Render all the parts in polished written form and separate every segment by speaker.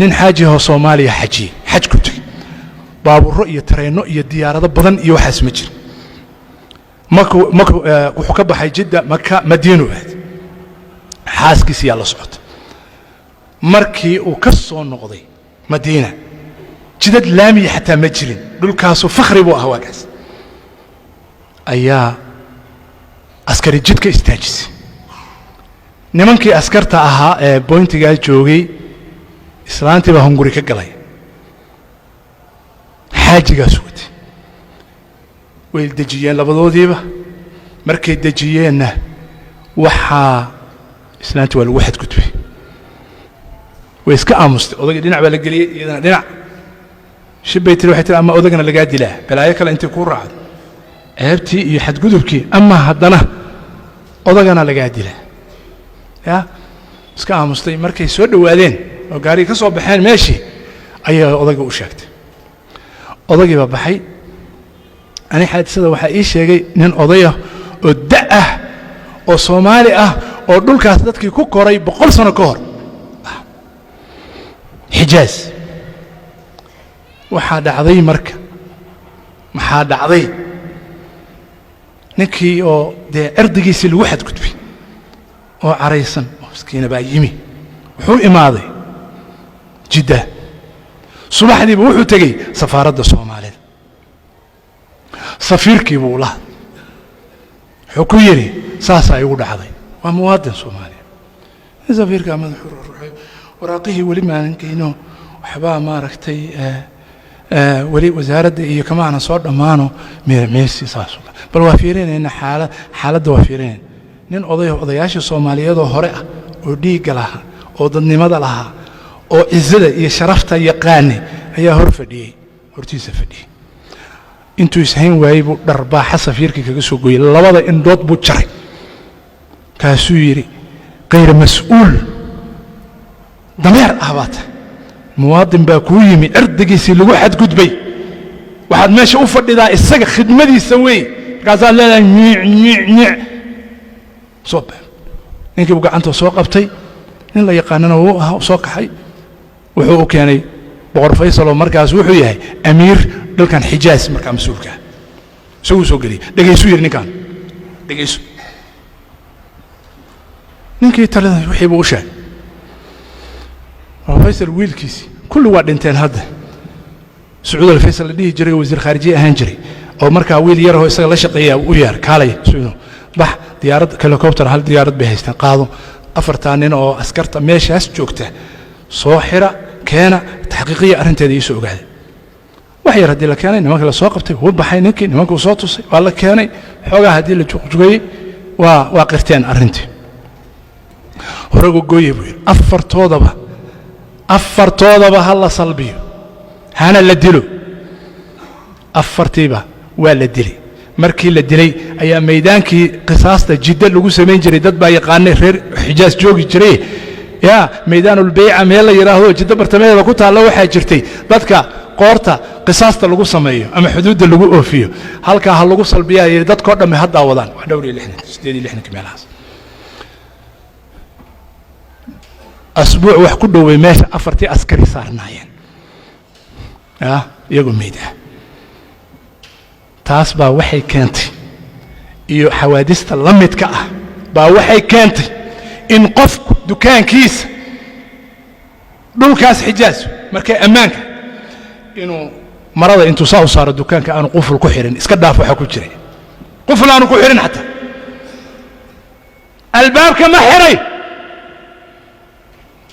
Speaker 1: nin xaaji oo Soomaaliya xaj ku tagay baabuuro iyo tareeno iyo diyaarado badan iyo waxaas ma jiro wuxuu ka baxay Jidda Makka Madiino xaaskiisa yaa la socota markii uu ka soo noqday Madiina jidad laami xataa ma jirin dhulkaas fakhri buu ahaa waagaas ayaa askari jidka istaajisay nimankii askarta ahaa ee bointiga joogay islaantii baa hunguri ka galay xaajigaas wadi way dejiyeen labadoodiiba markay dejiyeenna waxaa islaantii waa lagu xadgudbay way iska aamustay odagii dhinac baa la geliyey iyadana dhinac shibay tiri waxay tiri ama odagana lagaa dilaa balaayo kale intii ku raacdo ceebtii iyo xadgudubkii ama haddana odagana lagaa dilaa ya iska aamustay markay soo dhawaadeen oo gaari ka soo baxeen meeshii ayaa odagii u sheegtay odagii baa baxay ani xaadisada waxaa ii sheegay nin odaya oo da ah oo Soomaali ah oo dhulkaas dadkii ku koray 100 sano ka hor Xijaaz waxaa dhacday marka maxaa dhacday ninkii oo dee ardigiisii lagu xadgudbay oo caraysan oo miskiina baa yimi wuxuu imaaday Jidda subaxdiiba wuxuu tagay safaaradda Soomaalida safiirkii buu la wuxuu ku yiri saas ay ugu dhacday waa muwaadin Soomaali safiirka madaxuu ruuxay waraaqihii wali maanan keenoo waxba ma aragtay wali wasaaradda iyo kama aan soo dhamaano meesii saas bal waa fiirinayna xaaladda waa fiirinayna nin odayaasha Soomaaliyeed oo hore ah oo dhiig laha oo dadnimada laha oo ciidada iyo sharafta yaqaan ayaa hor fadhiyay hortiisa fadhiyay intuu ishayn waayay buu dharbaaxa safiirkii kaga soo gooyay labada indhood buu jaray kaasuu yiri غير مسؤول ضمير أهبات مواطن باكويمي أردقيسي اللي واحد قدبي واحد ماشي أفرد إذا السجى خدمتي يسوي قال لا نيع نيع نيع صوب إنك بقى أنت سوق أبتي إن لا يقاننا هو سوق حي وحقوق يعني بغرفة فيصل ومركز وحويه أمير دول كان حجاز مركز مسؤول كان سوق لي دقيسو يرني كان دقيسو نينكي تلا وحيب وشان فيصل ويلكيسي كل واحد انتين هذا سعود الفيصل اللي جري وزير خارجية هنجري أو مركا ويل يره يسأل لشقية ويار كالي سعود بح ديارة كهليكوبتر هل ديارة بهيستن قاضوا أفرتانين أو أسكرت ماشي أسجوكته صاحرة كان تحقيقية أرنت هذه سوق هذه وحي ردي لك يعني نمك لسوقته هو بحي نكي نمك وصوته والله كان حوجة هذه اللي جوي وقرتين أرنت ورجو جوي بير أفر توضبة هلا صلبيه هانا اللي دلو أفرتيبه ولا دلي مركي اللي دلي أيام ميدانكي قصاصته جدا لو سمين جري دد باي قانه غير حجاز جوجي جري يا ميدان البيع ميل يراهو جدا برتمه لو كنت الله waxay jirtay dadka qoorta qisaasta lagu sameeyo ama xuduudda lagu oofiyo halka hal lagu salbiyaa dadka dhamay hadda wadaan wax dhowr 68 meelahaas asbuuc wax ku dhowey meesha afartii askari saarnaayeen iyagu meedaa taas baa waxay keentay iyo xawaadista la midka ah baa waxay keentay in qof dukaankiisa dhulkaas Xijaaz markay ammaanka inuu marada intuu soo saaro dukaanka aanu quful ku xirin iska dhaaf waxa ku jiray quful aanu ku xirin hatta albaabka ma xiray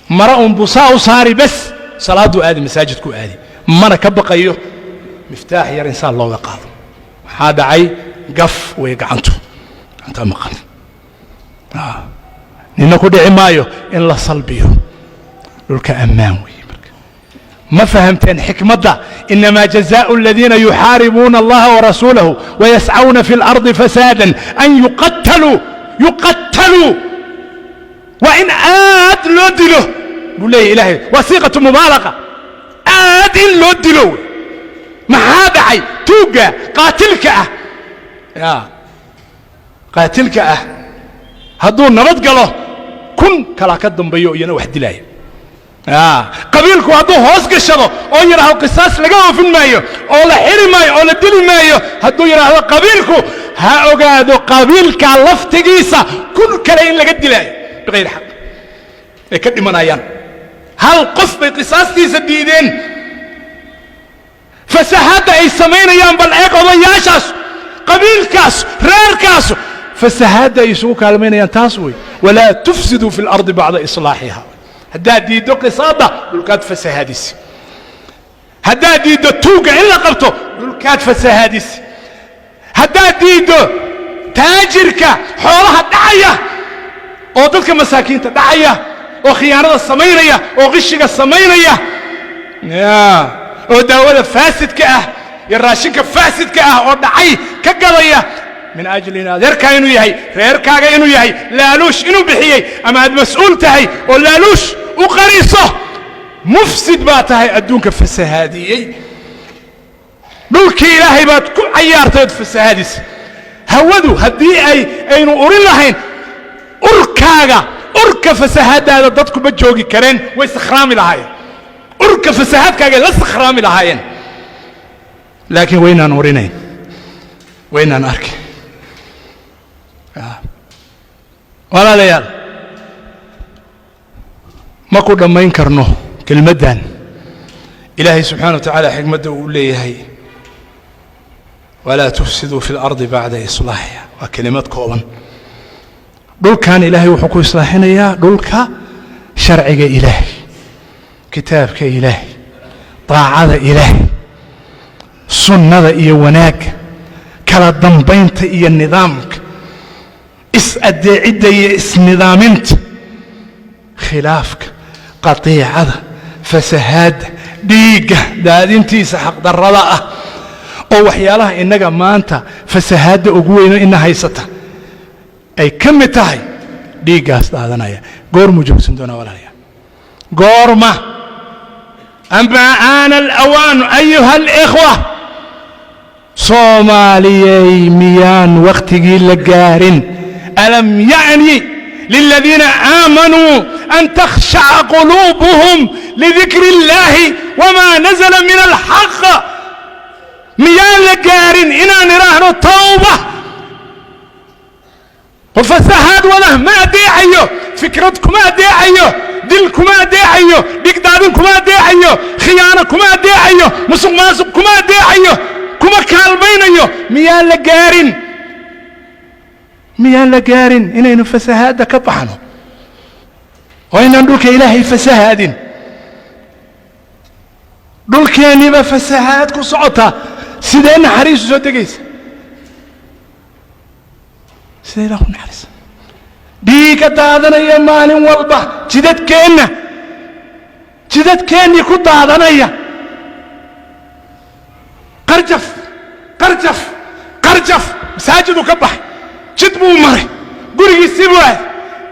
Speaker 1: mara busaa u saari bas salaadu aadi masaajidku aadi mana ka baqayo miftaax yar insaan looga qaado waxaa dhacay gaf way gacantu anta maqan nina ku dhici maayo in la salbiyo dhulka ammaan way marka ma fahamteen xikmadda inma jazaa'u alladhina yuharibuna allaha wa rasulahu wa yas'auna fil ardi fasadan an yuqattalu وإن آد لو دلو بولي إلهي وثيقة مبالغة آد لو دلو ما هذا عي توقع قاتلك يا قاتلك هدون نبض قاله كن كلا كدن بيو ينا واحد لاي qabiilku hadduu hoos gashado oo yidhaahdo qisaas laga oofin maayo oo la xiri maayo oo la dili maayo hadduu yidhaahdo qabiilku ha ogaado qabiilka laftigiisa kun kale in laga dilaayo biqayri xaq ay ka dhimanayaan hal qof bay qisaastiisa diideen fasahaadda ay samaynayaan bal eeg odayaashaas qabiilkaas reerkaas fasahaadda ay isugu kaalmaynayaan taas wey walaa tufsiduu fi lardi bacda islaaxiha haddaad diiddo qisaada dhulkaad fasahaadisi haddaad diiddo tuugga in la qabto dhulkaad fasahaadisi haddaad diiddo taajirka xoolaha dhacaya oo dadka masaakiinta dhacaya oo khiyaanada samaynaya oo qishiga samaynaya oo daawada faasidka ah iyo raashinka faasidka ah oo dhacay ka gadaya min ajli in adeerkaa inuu yahay reerkaaga inuu yahay laaluush inuu bixiyey ama aad mas-uul tahay oo laaluush u qariso mufsid baa tahay adduunka fasahaadiyey dhulkii ilaahay baad ku cayaartay ood fasahaadisa hawadu haddii aynu urin lahayn urka fasahaadaada dadku ma joogi kareen way sakhraami lahaayeen urka fasahaadkaagay la sakhraami lahaayeen laakiin waynaan urinayn waynaan arkin walaalayaal ma ku dhammayn karno kelmaddan ilaahay subxaana wa tacaala xikmadda uu leeyahay walaa tufsiduu fi اlardi bacda islaaxiha waa kelimad kooban dhulkan ilaahay wuxuu ku islaaxinayaa dhulka sharciga ilaahay kitaabka ilaahay daacada ilaahay sunnada iyo wanaagga kala dambaynta iyo nidaamka is-adeecidda iyo isnidaaminta khilaafka qatiicada fasahaadda dhiigga daadintiisa xaqdarrada ah oo waxyaalaha innaga maanta fasahaadda ugu weyno ina haysata ay ka mid tahay dhiiggaas daadanaya goormuu joogsan doonaa walaalayaal goorma ama aana alawaanu ayuha alikhwa soomaaliyey miyaan wakhtigii la gaarin alam ya'ni liladiina aamanuu an takhshaca quluubuhum lidikri اllahi wama nazla min alxaq miyaan la gaarin inaan idhaahno tawba وفساهاد ولا ما أديعيو فكرتكم ما أديعيو دلكم ما أديعيو بقدادكم ما أديعيو خيانكم ما أديعيو مسوق ماسوقكم ما أديعيو كما كالبينيو ميان لقارن إنه فساهاد كبحنو وإن ندوك إلهي فساهاد دولك يعني ما فساهاد كسعطة سيدين حريص زودقيس سيدي له نحرس ديك دادنيا مال والبه جدد كيني كو دادنيا قرجف مساجد كبح جد بو مري غري سيبو هذا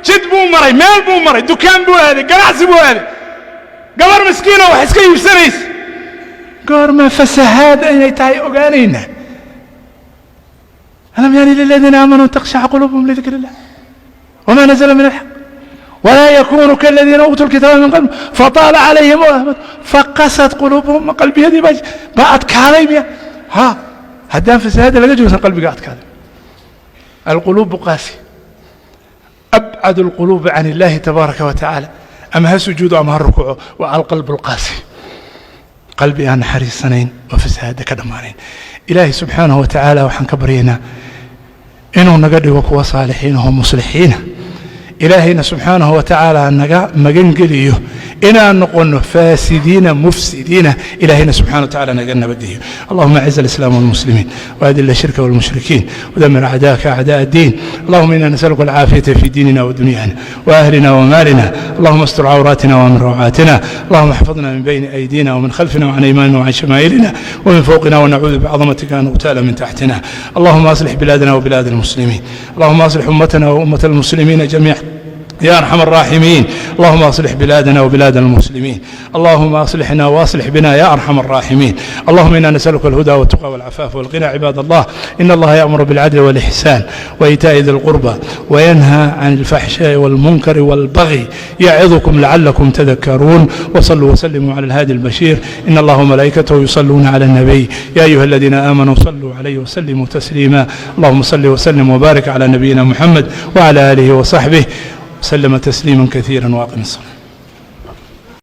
Speaker 1: جد بو مري مال بو مري دكان بو هذا قناع بو هذا قبر مسكينه وحسكي يسريس قرما فسهاد ان يتاي اوغانينا ألم يعني للذين آمنوا تخشع قلوبهم لذكر الله وما نزل من الحق ولا يكونوا كالذين أوتوا الكتاب من قبل فطال عليهم الأمد فقست قلوبهم قلبي هذه بقت كاذبة هدام فساد لا يجوز قلبي قاعد كاذب القلوب قاسي أبعد القلوب عن الله تبارك وتعالى أمها سجود أمها الركوع والقلب القاسي قلبي أنا حريص سنين وفساد كدمانين إلهي سبحانه وتعالى وحن كبرينا إنه نقدر وكوا صالحين هم مصلحين إلهينا سبحانه وتعالى نجا مجنجليه إنا نقول فاسدين مفسدين إلهينا سبحانه وتعالى نجنا بديه اللهم أعز الإسلام والمسلمين وأذل الشرك والمشركين ودمر أعداءك أعداء الدين اللهم إنا نسألك العافية في ديننا ودنيانا وأهلنا ومالنا اللهم استر عوراتنا ومن روعاتنا اللهم احفظنا من بين أيدينا ومن خلفنا وعن أيماننا وعن شمائلنا ومن فوقنا ونعوذ بعظمتك أن نغتال من تحتنا اللهم أصلح بلادنا وبلاد المسلمين اللهم أصلح أمتنا وأمة المسلمين جميعا يا أرحم الراحمين. اللهم أصلح بلادنا وبلاد المسلمين، اللهم أصلحنا وأصلح بنا يا أرحم الراحمين. اللهم إنا نسألك الهدى والتقى والعفاف والغنى. عباد الله، إن الله يأمر بالعدل والإحسان وإيتاء ذي القربى وينهى عن الفحشاء والمنكر والبغي يعظكم لعلكم تذكرون. وصلوا وسلموا على الهادي البشير. إن الله وملائكته يصلون على النبي يا أيها الذين آمنوا صلوا عليه وسلموا تسليما. اللهم صل وسلم وبارك على نبينا محمد وعلى آله وصحبه وسلم تسليما كثيرا. واقم الصلاة.